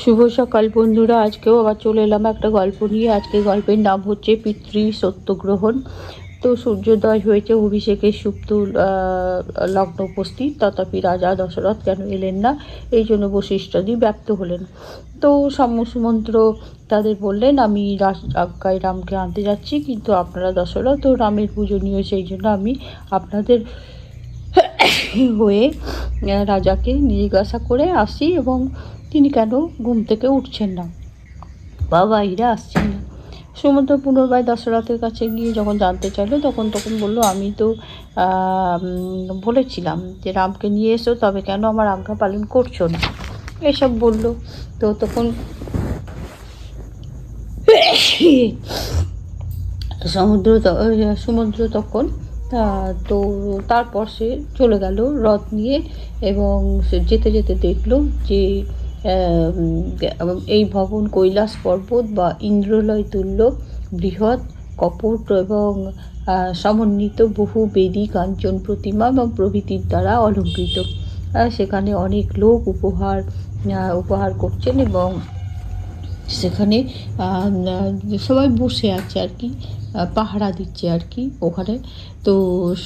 শুভ সকাল বন্ধুরা, আজকেও আবার চলে এলাম একটা গল্প নিয়ে। আজকে গল্পের নাম হচ্ছে পিতৃ সত্যগ্রহণ। তো সূর্যোদয় হয়েছে, অভিষেকের সুপ্ত লগ্ন উপস্থিত, তথাপি রাজা দশরথ কেন এলেন না, এই জন্য বশিষ্ঠাদি ব্যপ্ত হলেন। তো সুমন্ত্র তাদের বললেন, আমি আজ্ঞায় রামকে আনতে যাচ্ছি, কিন্তু আপনারা দশরথ ও রামের পূজনীয়, সেই জন্য আমি আপনাদের হয়ে রাজাকে জিজ্ঞাসা করে আসি এবং তিনি কেন ঘুম থেকে উঠছেন না বা বাইরে আসছেন না। সমুদ্র পুনর্বার দশরথের কাছে গিয়ে যখন জানতে চাইলো, তখন বললো, আমি তো বলেছিলাম যে রামকে নিয়ে এসো, তবে কেন আমার আজ্ঞা পালন করছো না, এসব বলল। তো তখন সমুদ্র তখন তো তারপর সে চলে গেল রথ নিয়ে, এবং সে যেতে যেতে দেখলো যে এই ভবন কৈলাস পর্বত বা ইন্দ্রলয় তুল্য বৃহৎ কপট এবং সমন্বিত বহু বেদী কাঞ্চন প্রতিমা এবং প্রভৃতির দ্বারা অলঙ্কৃত। সেখানে অনেক লোক উপহার করছেন, এবং সেখানে সবাই বসে আছে আর কি, পাহারা দিচ্ছে আর কি ওখানে। তো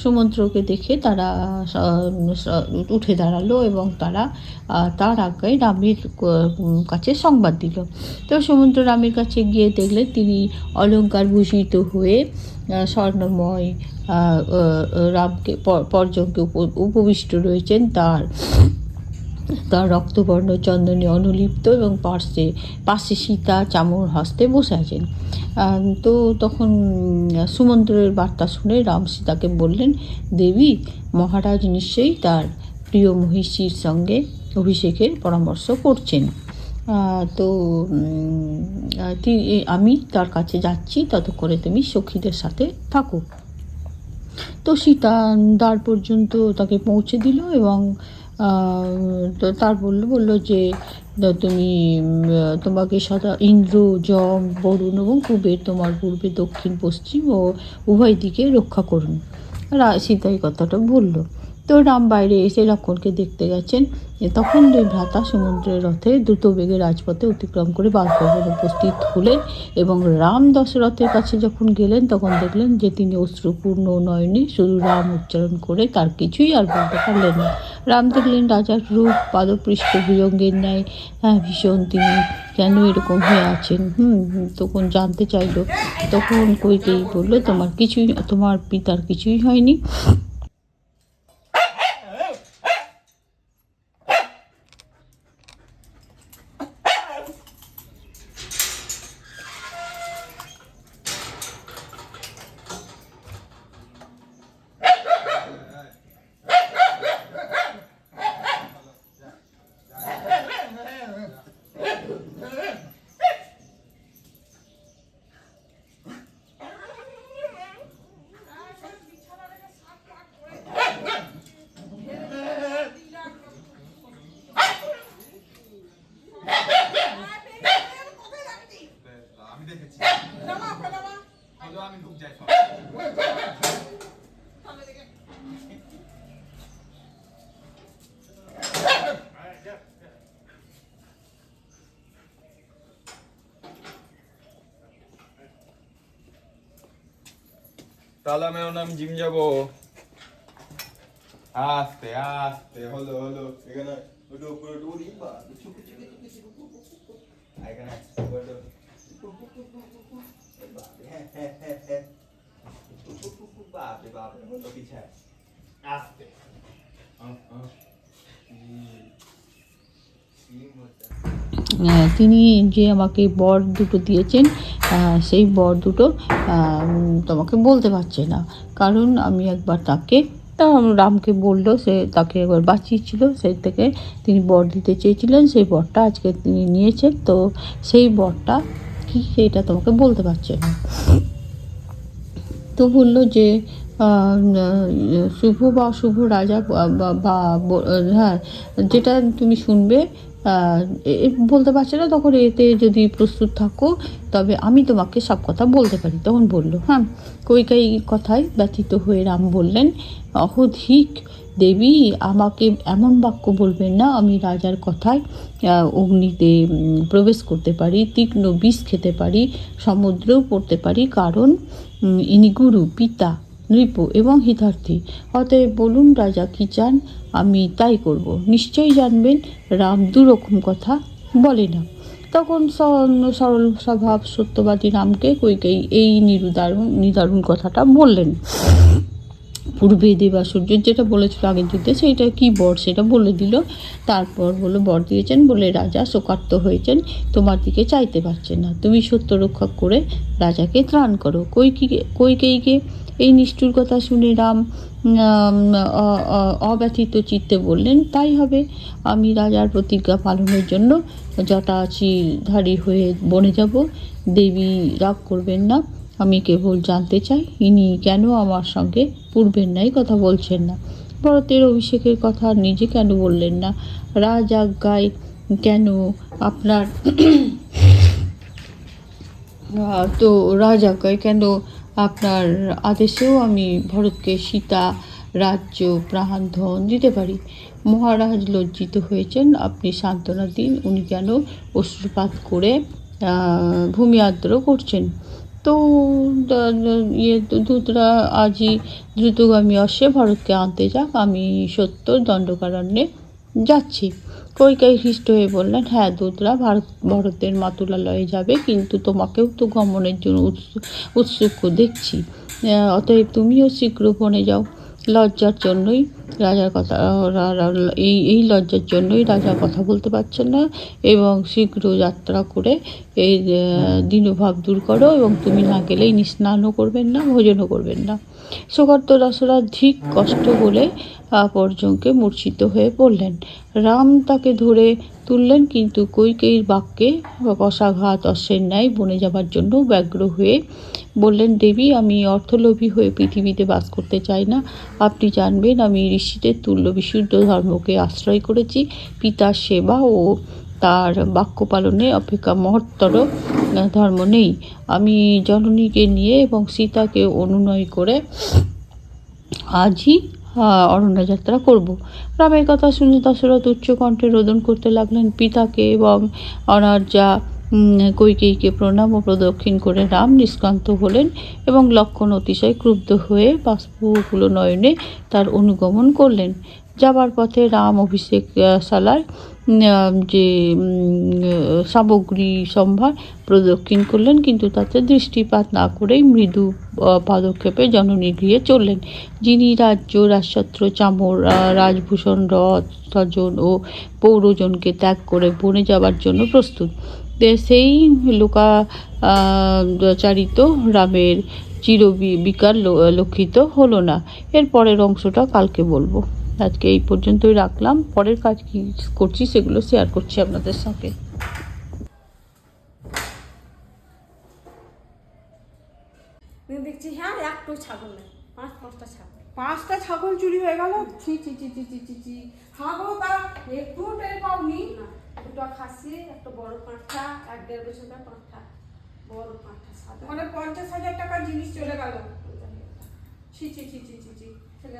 সমুদ্রকে দেখে তারা উঠে দাঁড়ালো এবং তারা তার আজ্ঞায় রামের কাছে সংবাদ দিল। তো সমুদ্র রামের কাছে গিয়ে দেখলেন তিনি অলঙ্কার ভূষিত হয়ে স্বর্ণময় রামকে পর্যঙ্কে উপবিষ্ট রয়েছেন। তার রক্তবর্ণ চন্দনে অনুলিপ্ত, এবং পাশে সীতা চামর হস্তে বসে আছেন। তো তখন সুমন্ত্রের বার্তা শুনে রাম সীতাকে বললেন, দেবী, মহারাজ নিশ্চয়ই তার প্রিয় মহিষীর সঙ্গে অভিষেকের পরামর্শ করছেন। তো আমি তার কাছে যাচ্ছি, ততক্ষণে তুমি সখীদের সাথে থাকো। তো সীতা দ্বার পর্যন্ত তাকে পৌঁছে দিল, এবং তো তার বলল যে তুমি তোমাকে সদা ইন্দ্র, যম, বরুণ এবং কুবের তোমার পূর্বে দক্ষিণ পশ্চিম ও উভয় দিকে রক্ষা করুন। সীতা এই কথাটা বলল। তো রাম বাইরে এসে লক্ষ্মণকে দেখতে গেছেন। তখন দুই ভ্রাতা সমুদ্রের রথে দ্রুত বেগে রাজপথে অতিক্রম করে বাসভবনে উপস্থিত হলেন, এবং রাম দশরথের কাছে যখন গেলেন, তখন দেখলেন যে তিনি অশ্রুপূর্ণ নয়নে শুধু রাম উচ্চারণ করে তার কিছুই আর বলতে পারলেন না। রাম দেখলেন রাজার রূপ পাদপৃষ্ঠ ভুজঙ্গের ন্যায়, ভীষণ, তিনি কেন এরকম হয়ে আছেন। তখন জানতে চাইল। তখন কইকেয়ী বলল, তোমার পিতার কিছুই হয়নি। তাহলে আমি জিম যাবো। আস্তে আস্তে হলো এখানে তিনি যে আমাকে বর দুটো দিয়েছেন, সেই বর দুটো তোমাকে বলতে পারছে না, কারণ আমি একবার তাকে রামকে বললো, সে তাকে একবার বাঁচিয়েছিল, সেই থেকে তিনি বর দিতে চেয়েছিলেন, সেই বরটা আজকে তিনি নিয়েছেন। তো সেই বরটা কি, সেটা তোমাকে বলতে পারছে না। তো বললো যে শুভ বা অশুভ রাজা হ্যাঁ, যেটা তুমি শুনবে বলতে পারছে না, তখন এতে যদি প্রস্তুত থাকো, তবে আমি তোমাকে সব কথা বলতে পারি। তখন বললো, হ্যাঁ। কৈকেয়ী কথায় ব্যথিত হয়ে রাম বললেন, অহধিক দেবী, আমাকে এমন বাক্য বলবেন না। আমি রাজার কথায় অগ্নিতে প্রবেশ করতে পারি, তীক্ষ্ণ বিষ খেতে পারি, সমুদ্রেও পড়তে পারি, কারণ ইনি গুরু, পিতা, নৃপ এবং হিতার্থী। অতএব বলুন রাজা কী চান, আমি তাই করব। নিশ্চয়ই জানবেন রাম দুরকম কথা বলে না। তখন সরল স্বভাব সত্যবাদী রামকে কইকেয়ী এই নিদারুণ কথাটা বললেন। পূর্বে দেবাসুর্যের যেটা বলেছিল আগের যুদ্ধে, সেইটা কি বর সেটা বলে দিল। তারপর বলে বর দিয়েছেন বলে রাজা শোকার্ত হয়েছেন, তোমার দিকে চাইতে পারছেন না। তুমি সত্য রক্ষা করে রাজাকে ত্রাণ করো। কইকেয়ীকে এই নিষ্ঠুর কথা শুনে রাম অব্যথিত চিত্তে বললেন, তাই হবে। আমি রাজার প্রতিজ্ঞা পালনের জন্য জটাচিধারী হয়ে বনে যাব। দেবী রাগ করবেন না। আমি কেবল জানতে চাই ইনি কেন আমার সঙ্গে পূর্বের ন্যায় কথা বলছেন না। ভরতের অভিষেকের কথা নিজে কেন বললেন না? রাজাজ্ঞায় কেন আপনার তো রাজাজ্ঞায় কেন আপনার আদেশেও আমি ভরতকে সীতা, রাজ্য, প্রাণ, ধন দিতে পারি। মহারাজ লজ্জিত হয়েছেন, আপনি সান্ত্বনা দিন। উনি কেন অশ্রুপাত করে ভূমি আর্দ্র করছেন? তো দূতরা আজই দ্রুতগামী অশ্বে ভরতকে আনতে যাক, আমি সত্তর দণ্ডকারণ্যে যাচ্ছি। কইকেয়ী হৃষ্ট হয়ে বললেন, হ্যাঁ, দূতরা ভরতের মাতুলালয়ে যাবে, কিন্তু তোমাকেও তো গমনের জন্য উৎসুক দেখছি। অতএব তুমিও শীঘ্র বনে যাও। লজ্জার জন্যই রাজার কথা এই লজ্জার জন্যই রাজা কথা বলতে পারছেন না, এবং শীঘ্র যাত্রা করে এই দীনভাব দূর করো, এবং তুমি না গেলেই স্নানও করবেন না, ভোজনও করবেন না। শোকার্ত দশরথ ধিক কষ্ট বলে পর্যঙ্কে মূর্ছিত হয়ে পড়লেন। রাম তাকে ধরে তুললেন, কিন্তু কইকেয়ীর বাক্যে কষাঘাত অশ্বের ন্যায় বনে যাবার জন্য ব্যগ্র হয়ে বললেন, দেবী, আমি অর্থলোভী হয়ে পৃথিবীতে বাস করতে চাই না। আপনি জানবেন আমি ঋষিদের তুল্য বিশুদ্ধ ধর্মকে আশ্রয় করেছি। পিতার সেবা ও তার বাক্য পালনে অপেক্ষা মহত্তর ধর্ম নেই। আমি জননীকে নিয়ে এবং সীতাকে অনুনয় করে আজই অরণ্যযাত্রা করব। রামের কথা শুনে দশরথ উচ্চকণ্ঠে রোদন করতে লাগলেন। পিতাকে এবং অনার্যা কইকেয়ীকে প্রণাম ও প্রদক্ষিণ করে রাম নিষ্ক্রান্ত হলেন, এবং লক্ষ্মণ অতিশয় ক্রুদ্ধ হয়ে বাষ্পকুল নয়নে তার অনুগমন করলেন। যাবার পথে রাম অভিষেকশালার যে সামগ্রী সম্ভার প্রদক্ষিণ করলেন, কিন্তু তাতে দৃষ্টিপাত না করেই মৃদু পাদক্ষেপে জননীর গৃহে চললেন, যিনি রাজ্য, রাজছত্র, চামর, রাজভূষণ, রথ, স্বজন ও পৌরজনকে ত্যাগ করে বনে যাবার জন্য প্রস্তুত। সেই লোকাচারিত রামের চিরবিকার লক্ষিত হলো না। এর পরের অংশটা কালকে বলবো। আজকে এই পর্যন্তই রাখলাম। পরের কাজ কী করছি সেগুলো শেয়ার করছি আপনাদের সঙ্গে। দেখছি হ্যাঁ একটু ছাগল নেই, 5-5টা ছাগল। 5টা ছাগল চুরি হয়ে গেল। ছি ছি ছি ছি ছি ছি ছি। হ্যাঁ গো, তা একটু টের পাওনি? না, দুটো খাসি, একটা বড় পাঁঠা, 1-1.5 বছরের পাঁঠা, বড় পাঁঠা সাদা। মানে 50,000 টাকার জিনিস চলে গেল। ছি ছি ছি ছি ছি ছি।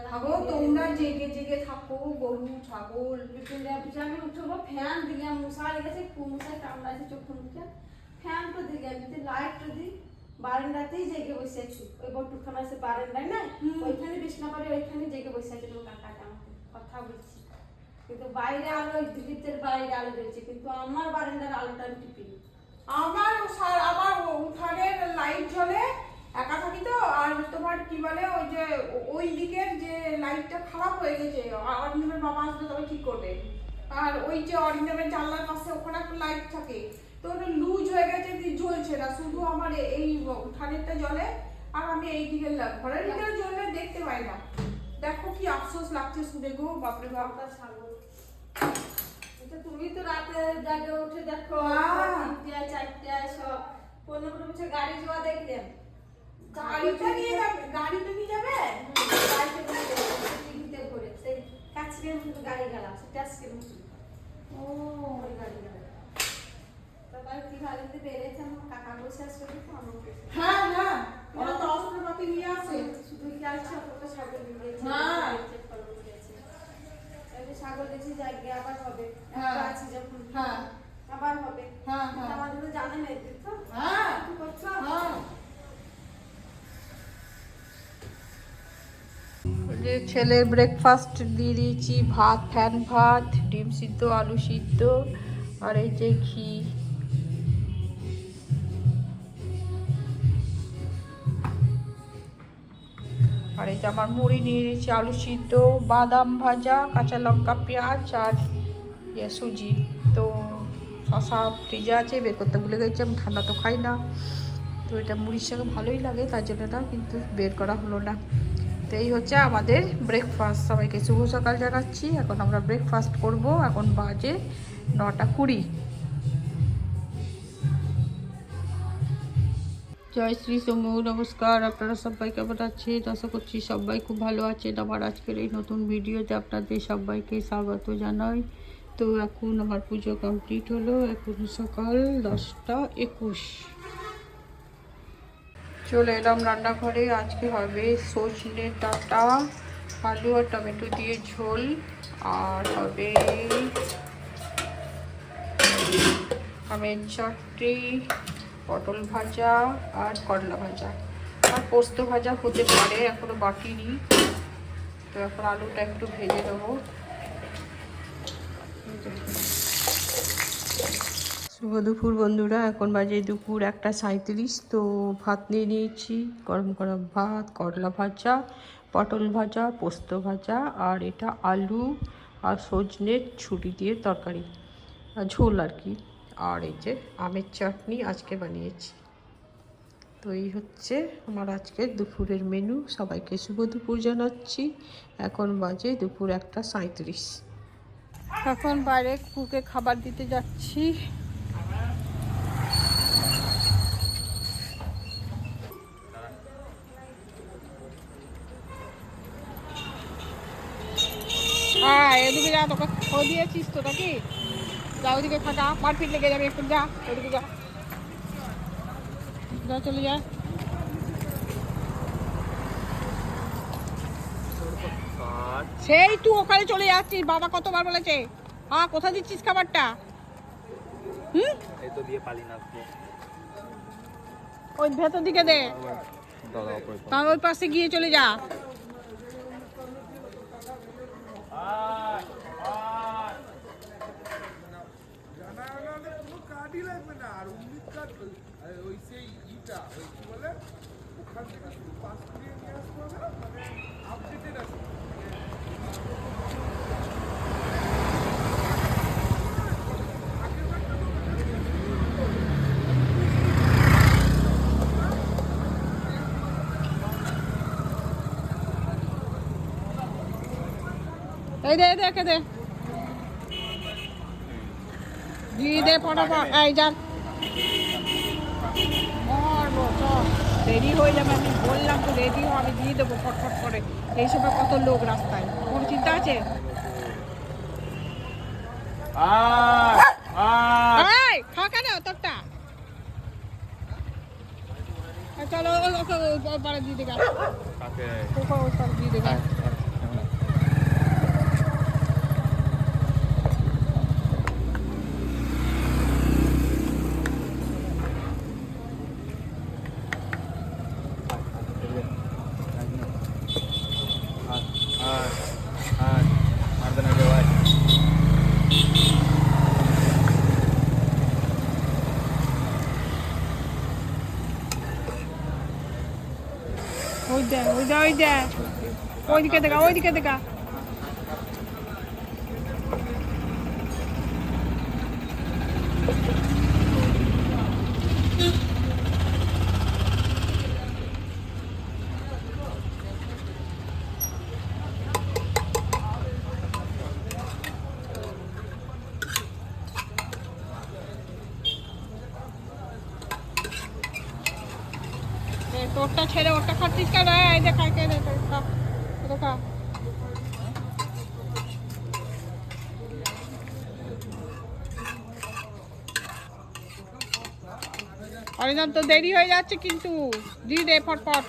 ভাবো, তোমরা জেগে জেগে থাকো, গরু ছাগল। আমি উঠবো, ফ্যান দিলাম, মশারি গেছে, মশাই কামড়াইছে চোখ মুখে, ফ্যান তো দিলাম, লাইট তো দিই, বারান্দাতেই জেগে বসে আছি। ওই বটুখানা আছে বারান্দায় না, ওইখানে বিছনা করে ওইখানে জেগে বসে আছি। তোমার কাকাটা আমাকে কথা বলছি, কিন্তু বাইরে আলো, ভিতরের বাইরে আলো জ্বলছে, কিন্তু আমার বারান্দার আলোটা আমি টিপিনি। আমার উঠানের লাইট জ্বলে, একা থাকি তো। আর তোমার কি বলে, ওই যে ওই দিকের যে লাইটটা খারাপ হয়ে গেছে, অরিন্দমের বাবা আসবে তবে ঠিক করবে। আর ওই যে অরিন্দমের জানলার পাশে ওখানে একটা লাইট থাকে, তো ওটা লুজ হয়ে গেছে, জ্বলছে না। শুধু আমার এই উঠানেরটা জ্বলে, আর আমি এই দিকের ঘরের ভিতরে জ্বললে দেখতে পাই না। দেখো কি আফসোস লাগছে শুনে গো, বাপরে বাপ। ছাগল, তুমি তো রাতে জাগে উঠে দেখো, 3টায় 4টায় সব 15 বছর গাড়ি যাওয়া দেখলেন। গাড়িটা নিয়ে যাবে, গাড়িটা নিয়ে যাবে। টিভিতে ঘুরে সেই কাছের মতো গাড়ি গেলাম, সেটা আজকের মতো। ও, ওই গাড়ি গেলাম। তারপরে কি ভালোতে বেড়েছে, আমার কাকা বসে আসবে তো আমাকে। হ্যাঁ হ্যাঁ, ওরা তো অস্ত্রপাতি নিয়ে আসে। শুধু কি আর ছোট ছাগল নিয়ে গেছে। হ্যাঁ। ছাগল দেখছি জায়গা আবার হবে হ্যাঁ। একটা আছে যখন হ্যাঁ আবার হবে হ্যাঁ হ্যাঁ আমাদের তো জানে না এদের তো হ্যাঁ কি করছো হ্যাঁ। যে ছেলে ব্রেকফাস্ট দিয়ে দিয়েছি, ভাত, ফ্যান ভাত, ডিম সিদ্ধ, আলু সিদ্ধ, আর এই যে ঘি। আর এই যে আমার মুড়ি নিয়ে নিয়েছি, আলু সিদ্ধ, বাদাম ভাজা, কাঁচা লঙ্কা, পেঁয়াজ আর সুজি। তো শশা ফ্রিজে আছে, বের করতে ভুলে গেছি, আমি ঠান্ডা তো খাই না। তো এটা মুড়ির সঙ্গে ভালোই লাগে, তার জন্য না, কিন্তু বের করা হলো না। তো এই হচ্ছে আমাদের ব্রেকফাস্ট। সবাইকে শুভ সকাল জানাচ্ছি। এখন আমরা ব্রেকফাস্ট করব। এখন বাজে 9:20। জয় শ্রী সোমু, নমস্কার। আপনারা সবাই কেমন আছেন? আশা করছি সবাই খুব ভালো আছেন। আমার আজকের এই নতুন ভিডিওতে আপনাদের সবাইকে স্বাগত জানাই। তো এখন আমার পুজো কমপ্লিট হলো। এখন সকাল 10:21। চলে এলাম রান্নাঘরে। আজকে হবে সজনে ডাঁটা, আলু আর টমেটো দিয়ে ঝোল, আর হবে আমের চাটনি, পটল ভাজা আর করলা ভাজা, আর পোস্ত ভাজা হতে পারে, এখনো বাকিনি। তো এখন আলুটা একটু ভেজে দেবো। শুভ দুপুর বন্ধুরা। এখন বাজে দুপুর 1:37। তো ভাত নিয়ে নিয়েছি, গরম গরম ভাত, করলা ভাজা, পটল ভাজা, পোস্ত ভাজা, আর এটা আলু আর সজনের ছুরি দিয়ে তরকারি, ঝোল আর কি। আর এই যে আমের চাটনি আজকে বানিয়েছি। তো এই হচ্ছে আমার আজকের দুপুরের মেনু। সবাইকে শুভ দুপুর জানাচ্ছি। এখন বাজে দুপুর 1:37। এখন বাইরে কুকুরকে খাবার দিতে যাচ্ছি। হ্যাঁ, এদিকে যা, তোকে ও দিয়েছিস তো নাকি? যা ওদিকে থাকা, মারপিট লেগে যাবে একটু। যা ওদিকে যা, যা চলে যা। সেই তুই ওখানে চলে যাচ্ছিস, বাবা কতবার বলেছে। হ্যাঁ, কোথা দিচ্ছিস খাবারটা? এই তো দিয়ে পালি না ওই ভেতর দিকে দে, দাদা উপরে তার ওই পাশে গিয়ে চলে যা। এই দে, দেখে দে, দিয়ে দে ফটাফট। এই যান, দেরি হয়ে যাবে। আমি বললাম তো রেডি হো, আমি দিয়ে দেবো ফটফট করে। এই সময় কত লোক রাস্তায়, কোনো চিন্তা আছে? এই খা কেন তোরটা? চলো ওকে ওই পাড়ে দিয়ে দেগা, ওই পাড়ে দিয়ে দেগা। ওই দে, ওই দে, ওই দে, ওইদিকে দেখা, ওইদিকে দেখা। তোরটা ছেড়ে ওটা খাচ্ছিস কেন? এই যে খাই, কে খা, খা। অরিন্দম তো দেরি হয়ে যাচ্ছে, কিন্তু দিয়ে দে ফটফট।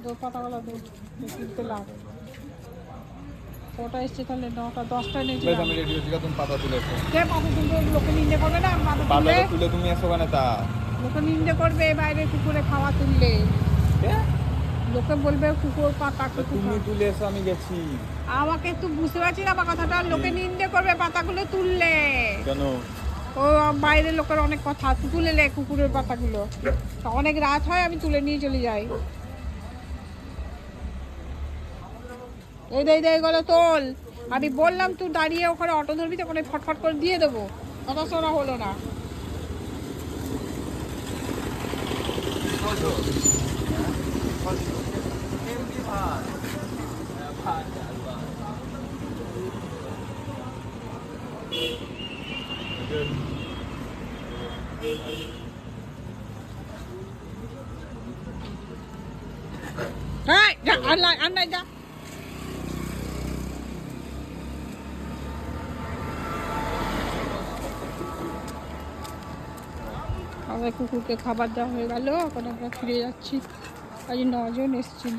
তো পাতাগুলো তুলতে লাগে। ওটা এসছে তাহলে 9টা 10টায় বেশ, নিয়েছিলাম। আমি রেডি হচ্ছি, তুমি পাতা তুলে এসো। কে পাতা তুলবে? লোকে নিন্দে করবে না পাতা পাতা তুললে? তুলে তুমি এসো কেন তা? লোকে নিন্দে করবে বাইরে কুকুরে খাওয়া তুললে। লোকে বলবে কুকুর পাতা তো তুমি তুলে এসো, আমি গেছি। আমাকে তুই বুঝতে পারছিস না আমার কথাটা? লোকে নিন্দে করবে পাতাগুলো তুললে। কেন? ও বাইরের লোকের অনেক কথা, তুই তুলে নে কুকুরের পাতাগুলো। অনেক রাত হয়, আমি তুলে নিয়ে চলে যাই। এই দে গেলো তোল। আমি বললাম তুই দাঁড়িয়ে ওখানে অটো ধরবি, তখন ফটফট করে দিয়ে দেবো, কথা শোনা হলো না। হ্যাঁ যা, আনলাই যা। আমাদের কুকুরকে খাবার দেওয়া হয়ে গেল, এখন আমরা ফিরে যাচ্ছি। আজ 9 জন এসেছিল,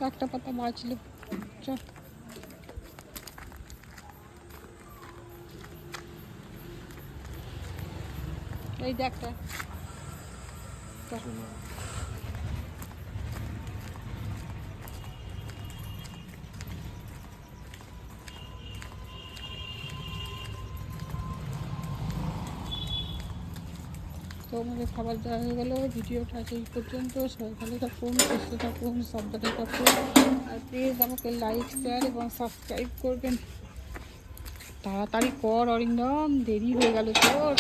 একটা পাতা বাঁচলো। চল এই দেখটা তো আমাদের খাবার দেওয়া হয়ে গেল। ভিডিওটা এই পর্যন্ত। সবাই ভালো থাকুন, সুস্থ থাকুন, সাবধানে থাকুন। আর প্লিজ আমাকে লাইক, শেয়ার এবং সাবস্ক্রাইব করবেন। তাড়াতাড়ি কর অরিন্দম, দেরি হয়ে গেল তোর।